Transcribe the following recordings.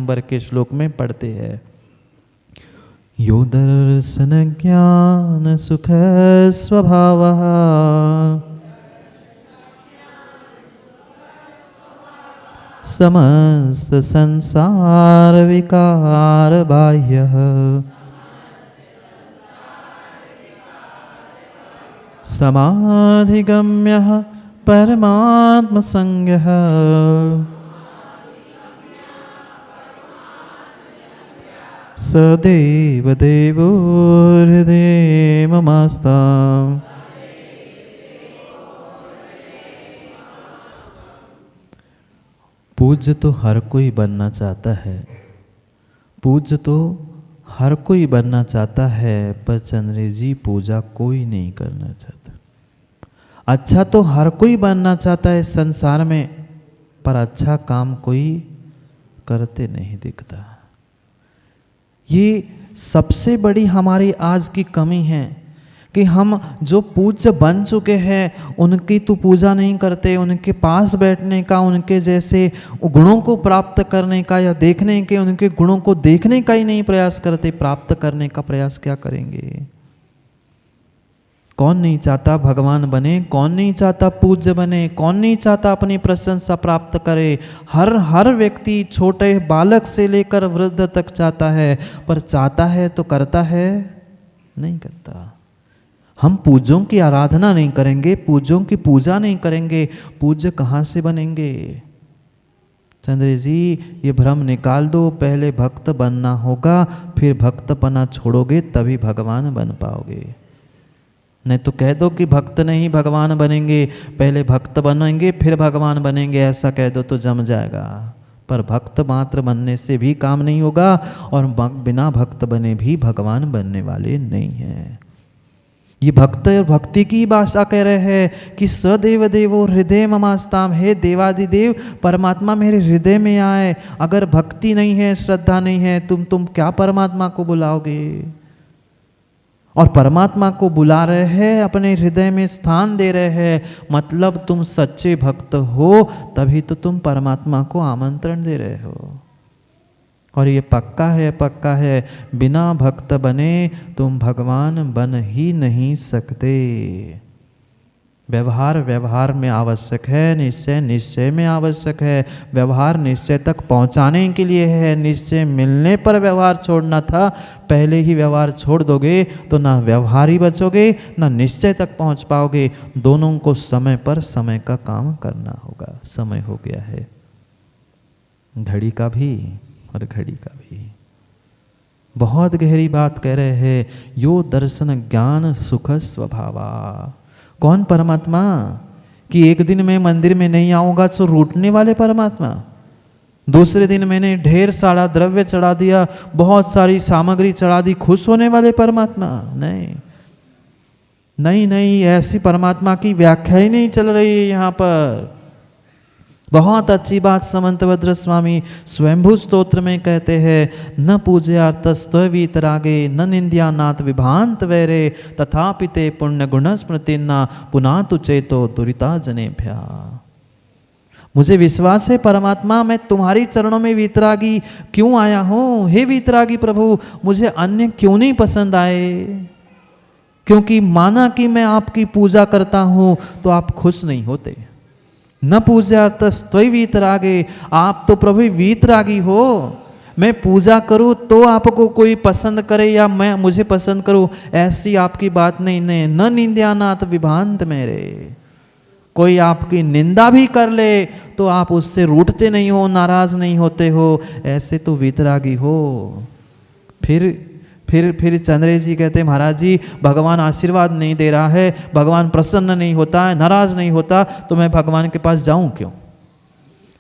Number के श्लोक में पढ़ते हैं। यो दर्शन ज्ञान सुख स्वभावः समस्त संसार विकार बाह्यः समाधिगम्यः परमात्म संज्ञः सदेव देवो हृदय ममास्ताम्। पूज्य तो हर कोई बनना चाहता है, पूज्य तो हर कोई बनना चाहता है, पर चंद्र जी पूजा कोई नहीं करना चाहता। अच्छा तो हर कोई बनना चाहता है संसार में, पर अच्छा काम कोई करते नहीं दिखता। ये सबसे बड़ी हमारी आज की कमी है कि हम जो पूज्य बन चुके हैं उनकी तो पूजा नहीं करते, उनके पास बैठने का, उनके जैसे गुणों को प्राप्त करने का या देखने के, उनके गुणों को देखने का ही नहीं प्रयास करते, प्राप्त करने का प्रयास क्या करेंगे। कौन नहीं चाहता भगवान बने, कौन नहीं चाहता पूज्य बने, कौन नहीं चाहता अपनी प्रशंसा प्राप्त करे। हर व्यक्ति छोटे बालक से लेकर वृद्ध तक चाहता है, पर चाहता है तो करता है नहीं करता। हम पूज्यों की आराधना नहीं करेंगे, पूज्यों की पूजा नहीं करेंगे, पूज्य कहाँ से बनेंगे। चंद्र जी ये भ्रम निकाल दो, पहले भक्त बनना होगा, फिर भक्तपना छोड़ोगे तभी भगवान बन पाओगे। नहीं तो कह दो कि भक्त नहीं भगवान बनेंगे, पहले भक्त बनेंगे फिर भगवान बनेंगे, ऐसा कह दो तो जम जाएगा। पर भक्त मात्र बनने से भी काम नहीं होगा, और बिना भक्त बने भी भगवान बनने वाले नहीं हैं। ये भक्त और भक्ति की भाषा कह रहे हैं कि सदेव देवो हृदय ममास्ताम, हे देवादिदेव परमात्मा मेरे हृदय में आए। अगर भक्ति नहीं है, श्रद्धा नहीं है, तुम क्या परमात्मा को बुलाओगे। और परमात्मा को बुला रहे हैं, अपने हृदय में स्थान दे रहे हैं, मतलब तुम सच्चे भक्त हो, तभी तो तुम परमात्मा को आमंत्रण दे रहे हो। और ये पक्का है, बिना भक्त बने तुम भगवान बन ही नहीं सकते। व्यवहार में आवश्यक है, निश्चय में आवश्यक है। व्यवहार निश्चय तक पहुंचाने के लिए है, निश्चय मिलने पर व्यवहार छोड़ना था। पहले ही व्यवहार छोड़ दोगे तो ना व्यवहार ही बचोगे, ना निश्चय तक पहुंच पाओगे। दोनों को समय पर समय का काम करना होगा। समय हो गया है, घड़ी का भी और घड़ी का भी। बहुत गहरी बात कह रहे हैं, यो दर्शन ज्ञान सुख स्वभावा। कौन परमात्मा कि एक दिन मैं मंदिर में नहीं आऊंगा तो रूठने वाले परमात्मा, दूसरे दिन मैंने ढेर सारा द्रव्य चढ़ा दिया, बहुत सारी सामग्री चढ़ा दी, खुश होने वाले परमात्मा नहीं, ऐसी परमात्मा की व्याख्या ही नहीं चल रही है यहाँ पर। बहुत अच्छी बात समंतभद्र स्वामी स्वयंभू स्तोत्र में कहते हैं, न पूजयार्तस्त्ववीतरागे न निंद्यानाथ विभांत वैरे तथापि ते पुण्य गुण स्मृतिन्ना पुनातु चेतो दुरिता जनेभ्या। मुझे विश्वास है परमात्मा, मैं तुम्हारी चरणों में वीतरागी क्यों आया हूँ। हे वीतरागी प्रभु, मुझे अन्य क्यों नहीं पसंद आए, क्योंकि माना कि मैं आपकी पूजा करता हूँ तो आप खुश नहीं होते। न पूजयार्तस्त्वयि वीतरागे, आप तो प्रभु वीतरागी हो। मैं पूजा करूं तो आपको कोई पसंद करे या मैं मुझे पसंद करूं, ऐसी आपकी बात नहीं। न निंद्यानाथ विभांत मेरे, कोई आपकी निंदा भी कर ले तो आप उससे रूठते नहीं हो, नाराज नहीं होते हो, ऐसे तो वीतरागी हो। फिर चंद्र जी कहते हैं, महाराज जी भगवान आशीर्वाद नहीं दे रहा है, भगवान प्रसन्न नहीं होता है, नाराज नहीं होता, तो मैं भगवान के पास जाऊं क्यों।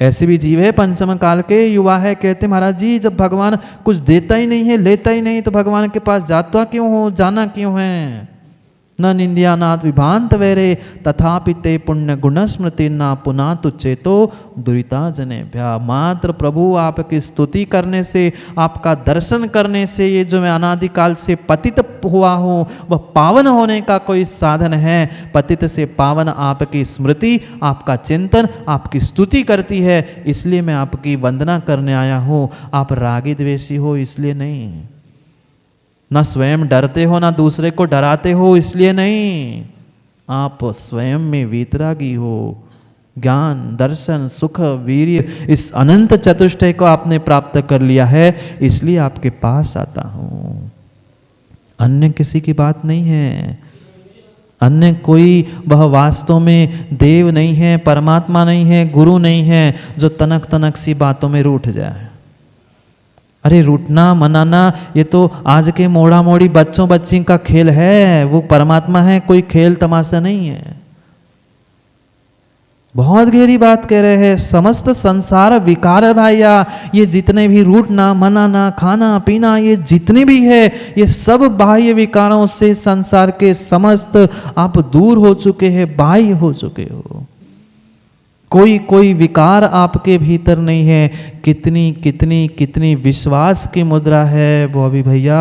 ऐसे भी जीव है, पंचम काल के युवा है, कहते महाराज जी जब भगवान कुछ देता ही नहीं है, लेता ही नहीं, तो भगवान के पास जाता क्यों हो, जाना क्यों है। न निंद्यानाथ विभांत वैरे तथापि ते पुण्य गुण स्मृति न पुनः तुच्चेतो दुरिता जनेभ्या। मात्र प्रभु आपकी स्तुति करने से, आपका दर्शन करने से ये जो मैं अनादिकाल से पतित हुआ हूँ वह पावन होने का कोई साधन है। पतित से पावन आपकी स्मृति, आपका चिंतन, आपकी स्तुति करती है, इसलिए मैं आपकी वंदना करने आया हूँ। आप रागी द्वेषी हो इसलिए नहीं, न स्वयं डरते हो न दूसरे को डराते हो इसलिए नहीं, आप स्वयं में वीतरागी हो। ज्ञान, दर्शन, सुख, वीर्य, इस अनंत चतुष्टय को आपने प्राप्त कर लिया है, इसलिए आपके पास आता हूं। अन्य किसी की बात नहीं है। अन्य कोई वह वास्तव में देव नहीं है, परमात्मा नहीं है, गुरु नहीं है जो तनक तनक सी बातों में रूठ जाए। अरे रूठना मनाना ये तो आज के मोड़ा मोड़ी बच्चों बच्ची का खेल है, वो परमात्मा है, कोई खेल तमाशा नहीं है। बहुत गहरी बात कह रहे हैं। समस्त संसार विकार है भाइया। ये जितने भी रूठना मनाना खाना पीना ये जितने भी है, ये सब बाह्य विकारों से संसार के समस्त आप दूर हो चुके हैं, बाह्य हो चुके हो। कोई विकार आपके भीतर नहीं है। कितनी कितनी कितनी विश्वास की मुद्रा है वो अभी भैया,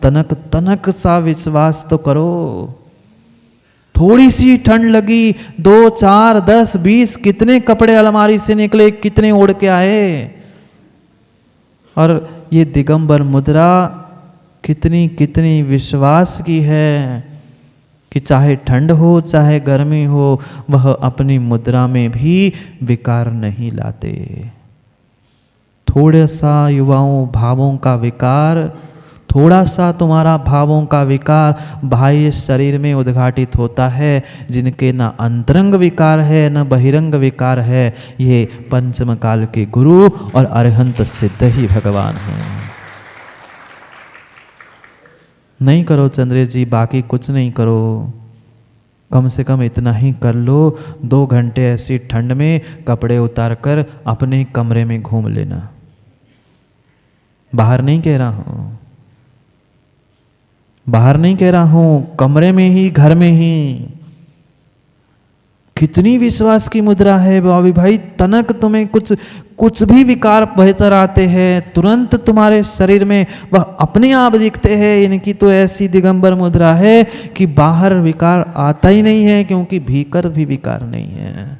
तनक तनक सा विश्वास तो करो। थोड़ी सी ठंड लगी, 2 4 10 20 कितने कपड़े अलमारी से निकले, कितने ओढ़ के आए। और ये दिगंबर मुद्रा कितनी कितनी विश्वास की है कि चाहे ठंड हो चाहे गर्मी हो, वह अपनी मुद्रा में भी विकार नहीं लाते। थोड़ा सा युवाओं भावों का विकार, थोड़ा सा तुम्हारा भावों का विकार बाह्य शरीर में उद्घाटित होता है। जिनके न अंतरंग विकार है न बहिरंग विकार है, ये पंचम काल के गुरु और अरहंत सिद्ध ही भगवान हैं। नहीं करो चंद्रेश जी, बाकी कुछ नहीं करो, कम से कम इतना ही कर लो। 2 घंटे ऐसी ठंड में कपड़े उतार कर अपने कमरे में घूम लेना। बाहर नहीं कह रहा हूं, बाहर नहीं कह रहा हूं, कमरे में ही, घर में ही। कितनी विश्वास की मुद्रा है बाबी भाई। तनक तुम्हें कुछ भी विकार बेहतर आते हैं, तुरंत तुम्हारे शरीर में वह अपने आप दिखते हैं। इनकी तो ऐसी दिगंबर मुद्रा है कि बाहर विकार आता ही नहीं है, क्योंकि भीतर भी विकार नहीं है।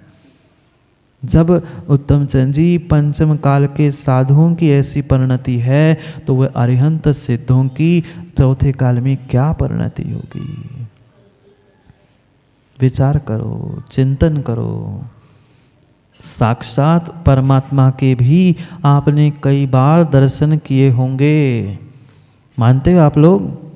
जब उत्तम चंद जी पंचम काल के साधुओं की ऐसी परिणति है, तो वह अरिहंत सिद्धों की चौथे काल में क्या परिणति होगी। विचार करो, चिंतन करो। साक्षात परमात्मा के भी आपने कई बार दर्शन किए होंगे, मानते हो आप लोग?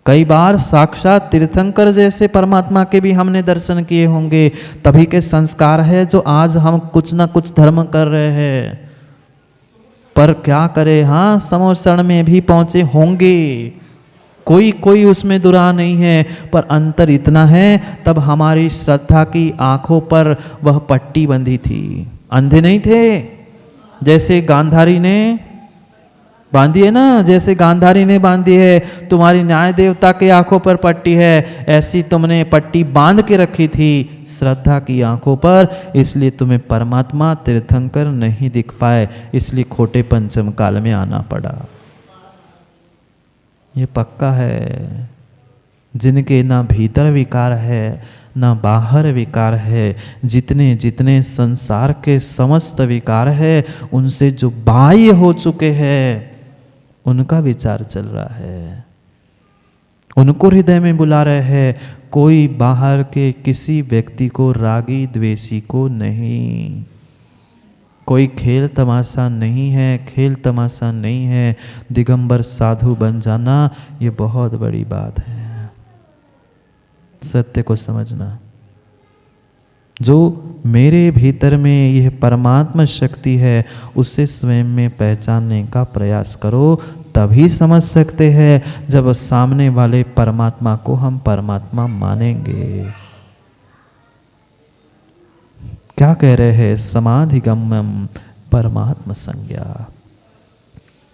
कई बार साक्षात तीर्थंकर जैसे परमात्मा के भी हमने दर्शन किए होंगे। तभी के संस्कार है जो आज हम कुछ ना कुछ धर्म कर रहे हैं। पर क्या करें, हाँ समोसण में भी पहुंचे होंगे, कोई उसमें दुरा नहीं है। पर अंतर इतना है, तब हमारी श्रद्धा की आंखों पर वह पट्टी बंधी थी। अंधे नहीं थे, जैसे गांधारी ने बांधी है ना, जैसे गांधारी ने बांधी है। तुम्हारी न्याय देवता के आंखों पर पट्टी है, ऐसी तुमने पट्टी बांध के रखी थी श्रद्धा की आंखों पर, इसलिए तुम्हें परमात्मा तीर्थंकर नहीं दिख पाए, इसलिए खोटे पंचम काल में आना पड़ा। ये पक्का है। जिनके ना भीतर विकार है ना बाहर विकार है, जितने जितने संसार के समस्त विकार है, उनसे जो बाह्य हो चुके हैं उनका विचार चल रहा है, उनको हृदय में बुला रहे हैं। कोई बाहर के किसी व्यक्ति को, रागी द्वेषी को नहीं। कोई खेल तमाशा नहीं है, खेल तमाशा नहीं है। दिगंबर साधु बन जाना ये बहुत बड़ी बात है। सत्य को समझना। जो मेरे भीतर में यह परमात्मा शक्ति है, उसे स्वयं में पहचानने का प्रयास करो, तभी समझ सकते हैं। जब सामने वाले परमात्मा को हम परमात्मा मानेंगे। क्या कह रहे हैं? समाधिगम्यम परमात्मा संज्ञा।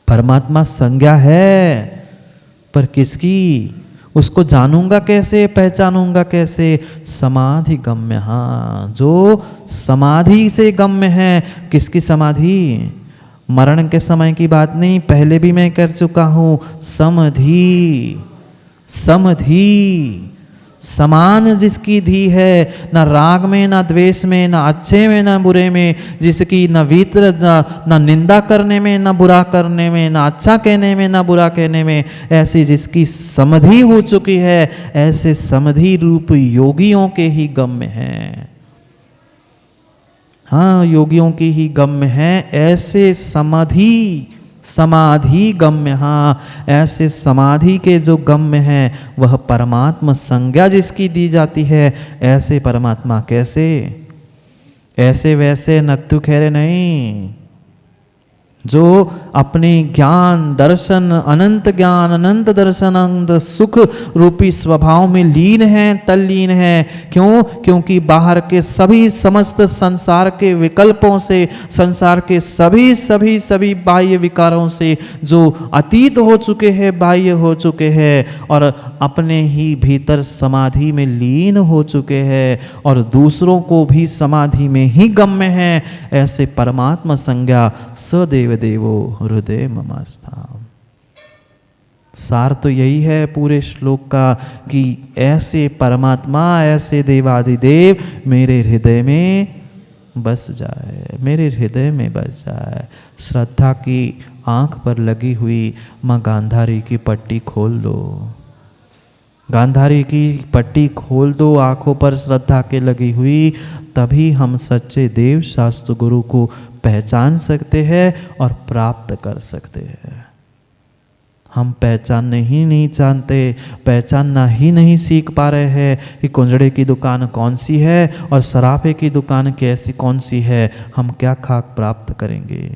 परमात्मा संज्ञा है, पर किसकी? उसको जानूंगा कैसे, पहचानूंगा कैसे? समाधि गम्य। हाँ, जो समाधि से गम्य है। किसकी समाधि? मरण के समय की बात नहीं, पहले भी मैं कर चुका हूं। समधि, समधि, समान जिसकी धी है, ना राग में ना द्वेष में, ना अच्छे में ना बुरे में, जिसकी न वित्र ना निंदा करने में ना बुरा करने में, ना अच्छा कहने में ना बुरा कहने में, ऐसी जिसकी समाधि हो चुकी है, ऐसे समाधि रूप योगियों के ही गम्य हैं। हाँ, योगियों की ही गम्य है ऐसे समाधि, समाधि गम्य। हाँ, ऐसे समाधि के जो गम्य हैं, वह परमात्मा संज्ञा जिसकी दी जाती है। ऐसे परमात्मा कैसे? ऐसे वैसे नत्थु खैरे नहीं, जो अपने ज्ञान दर्शन, अनंत ज्ञान अनंत दर्शन अनंत सुख रूपी स्वभाव में लीन है, तल्लीन है। क्यों? क्योंकि बाहर के सभी समस्त संसार के विकल्पों से, संसार के सभी बाह्य विकारों से जो अतीत हो चुके हैं, बाह्य हो चुके हैं, और अपने ही भीतर समाधि में लीन हो चुके हैं, और दूसरों को भी समाधि में ही गम्य है। ऐसे परमात्मा संज्ञा सदैव देवो हृदय ममास्था। सार तो यही है पूरे श्लोक का कि ऐसे परमात्मा, ऐसे देवादिदेव मेरे हृदय में बस जाए, मेरे हृदय में बस जाए। श्रद्धा की आंख पर लगी हुई माँ गांधारी की पट्टी खोल दो, गांधारी की पट्टी खोल दो आंखों पर श्रद्धा के लगी हुई, तभी हम सच्चे देव शास्त्र गुरु को पहचान सकते हैं और प्राप्त कर सकते हैं। हम पहचानने ही नहीं जानते, पहचानना ही नहीं सीख पा रहे हैं कि कुंजड़े की दुकान कौन सी है और सराफे की दुकान कैसी कौन सी है। हम क्या खाक प्राप्त करेंगे?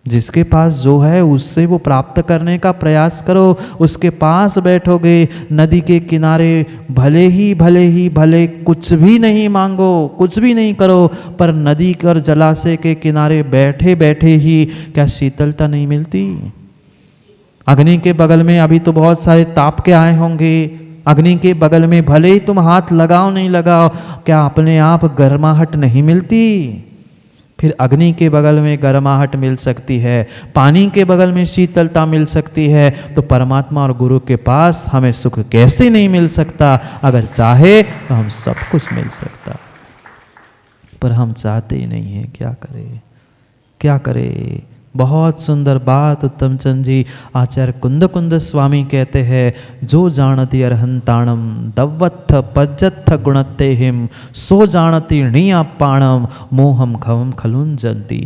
जिसके पास जो है उससे वो प्राप्त करने का प्रयास करो। उसके पास बैठोगे नदी के किनारे, भले कुछ भी नहीं मांगो, कुछ भी नहीं करो, पर नदी और जलाशय के किनारे बैठे बैठे ही क्या शीतलता नहीं मिलती? अग्नि के बगल में अभी तो बहुत सारे ताप के आए होंगे, अग्नि के बगल में भले ही तुम हाथ लगाओ नहीं लगाओ, क्या अपने आप गर्माहट नहीं मिलती? फिर अग्नि के बगल में गर्माहट मिल सकती है, पानी के बगल में शीतलता मिल सकती है, तो परमात्मा और गुरु के पास हमें सुख कैसे नहीं मिल सकता? अगर चाहे तो हम सब कुछ मिल सकता, पर हम चाहते ही नहीं है। क्या करें, क्या करें? बहुत सुंदर बात उत्तम चंद जी आचार्य कुंद स्वामी कहते हैं, जो जानती अर्हंताणम दवत्थ पज्जत्थ गुणत्ते हिम, सो जानती णीयापाणम मोहम खवम खलुंजंती।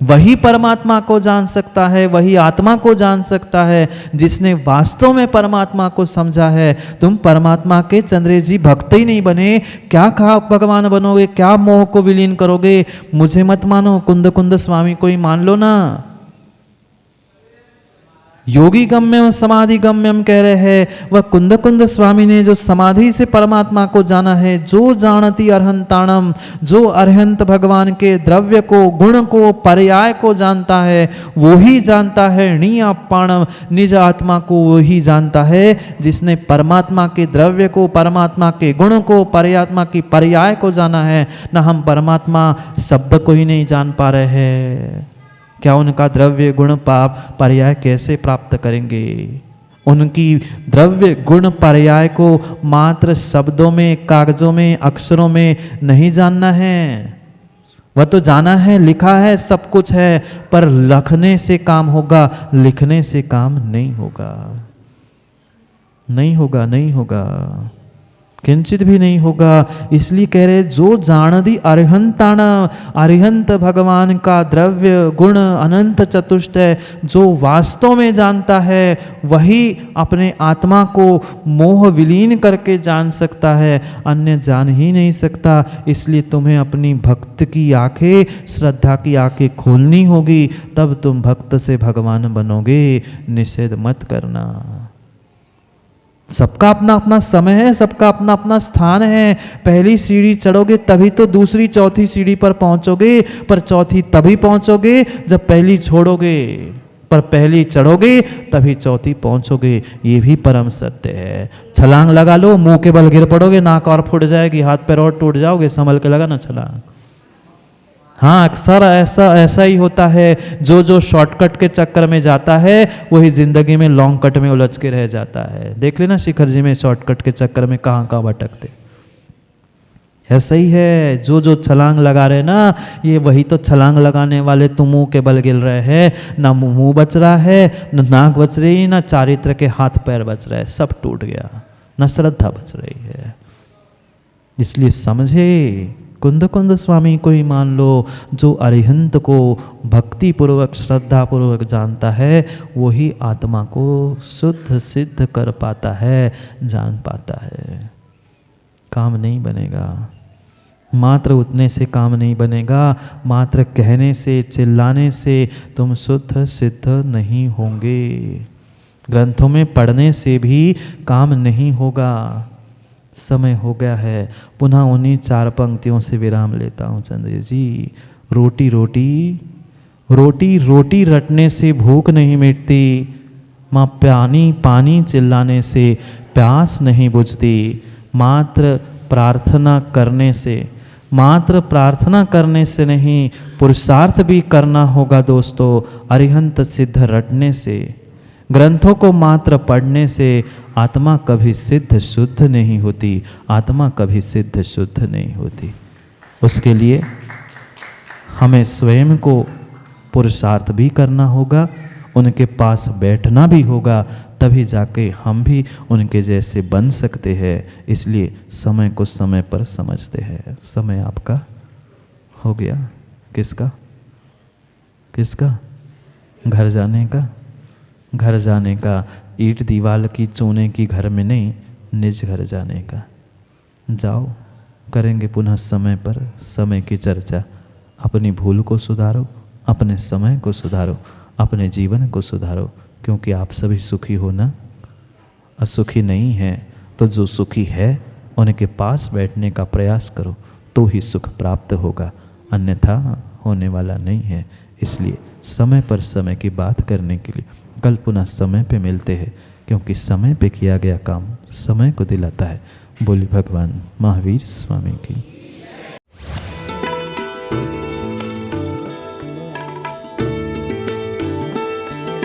वही परमात्मा को जान सकता है, वही आत्मा को जान सकता है जिसने वास्तव में परमात्मा को समझा है। तुम परमात्मा के चंद्रेश जी भक्त ही नहीं बने, क्या कहा भगवान बनोगे? क्या मोह को विलीन करोगे? मुझे मत मानो, कुंद स्वामी को ही मान लो ना। योगी गम्यम समाधि गम्यम कह रहे हैं, वह कुंद स्वामी ने जो समाधि से परमात्मा को जाना है, जो जानती अर्हंताणम, जो अर्हंत भगवान के द्रव्य को, गुण को, पर्याय को जानता है, वो ही जानता है णीयापाणम, निज आत्मा को वो ही जानता है जिसने परमात्मा के द्रव्य को, परमात्मा के गुण को, परमात्मा की पर्याय को जाना है। ना हम परमात्मा शब्द को ही नहीं जान पा रहे हैं, क्या उनका द्रव्य गुण पाप पर्याय कैसे प्राप्त करेंगे? उनकी द्रव्य गुण पर्याय को मात्र शब्दों में, कागजों में, अक्षरों में नहीं जानना है। वह तो जाना है, लिखा है, सब कुछ है, पर लिखने से काम होगा, लिखने से काम नहीं होगा, नहीं होगा, नहीं होगा, किंचित भी नहीं होगा। इसलिए कह रहे जो जानती अर्हंताण, अर्हंत भगवान का द्रव्य गुण अनंत चतुष्ट है, जो वास्तव में जानता है वही अपने आत्मा को मोह विलीन करके जान सकता है, अन्य जान ही नहीं सकता। इसलिए तुम्हें अपनी भक्त की आंखें, श्रद्धा की आंखें खोलनी होगी, तब तुम भक्त से भगवान बनोगे। निषेध मत करना। सबका अपना अपना समय है, सबका अपना अपना स्थान है। पहली सीढ़ी चढ़ोगे तभी तो दूसरी चौथी सीढ़ी पर पहुंचोगे, पर चौथी तभी पहुंचोगे जब पहली छोड़ोगे, पर पहली चढ़ोगे तभी चौथी पहुंचोगे, ये भी परम सत्य है। छलांग लगा लो, मुंह के बल गिर पड़ोगे, नाक और फूट जाएगी, हाथ पैर और टूट जाओगे, संभल के लगा ना छलांग। हाँ, अक्सर ऐसा ही होता है, जो शॉर्टकट के चक्कर में जाता है वही जिंदगी में लॉन्ग कट में उलझ के रह जाता है। देख लेना शिखर जी में शॉर्टकट के चक्कर में कहाँ कहाँ भटकते। ऐसा ही है, जो छलांग लगा रहे ना, ये वही तो छलांग लगाने वाले तो मुंह के बल गिर रहे हैं, ना मुंह बच रहा है, न नाक बच रही, ना चारित्र के हाथ पैर बच रहे, सब टूट गया, ना श्रद्धा बच रही है। इसलिए समझे, कुंद कुंद स्वामी को ही मान लो, जो अरिहंत को भक्ति पूर्वक श्रद्धा पूर्वक जानता है वही आत्मा को शुद्ध सिद्ध कर पाता है, जान पाता है। काम नहीं बनेगा, मात्र उतने से काम नहीं बनेगा, मात्र कहने से चिल्लाने से तुम शुद्ध सिद्ध नहीं होंगे, ग्रंथों में पढ़ने से भी काम नहीं होगा। समय हो गया है, पुनः उन्हीं 4 पंक्तियों से विराम लेता हूँ चंद्र जी। रोटी रोटी रोटी रोटी रटने से भूख नहीं मिटती, माँ पानी पानी चिल्लाने से प्यास नहीं बुझती, मात्र प्रार्थना करने से नहीं, पुरुषार्थ भी करना होगा दोस्तों, अरिहंत सिद्ध रटने से। ग्रंथों को मात्र पढ़ने से आत्मा कभी सिद्ध शुद्ध नहीं होती, आत्मा कभी सिद्ध शुद्ध नहीं होती। उसके लिए हमें स्वयं को पुरुषार्थ भी करना होगा, उनके पास बैठना भी होगा, तभी जाके हम भी उनके जैसे बन सकते हैं। इसलिए समय को समय पर समझते हैं। समय आपका हो गया, किसका किसका? घर जाने का। घर जाने का, ईंट दीवार की चूने की घर में नहीं, निज घर जाने का। जाओ, करेंगे पुनः समय पर समय की चर्चा। अपनी भूल को सुधारो, अपने समय को सुधारो, अपने जीवन को सुधारो, क्योंकि आप सभी सुखी हो ना। असुखी नहीं है तो जो सुखी है उनके पास बैठने का प्रयास करो, तो ही सुख प्राप्त होगा, अन्यथा होने वाला नहीं है। इसलिए समय पर समय की बात करने के लिए कल पुनः समय पे मिलते हैं, क्योंकि समय पे किया गया काम समय को दिलाता है। बोली भगवान महावीर स्वामी की।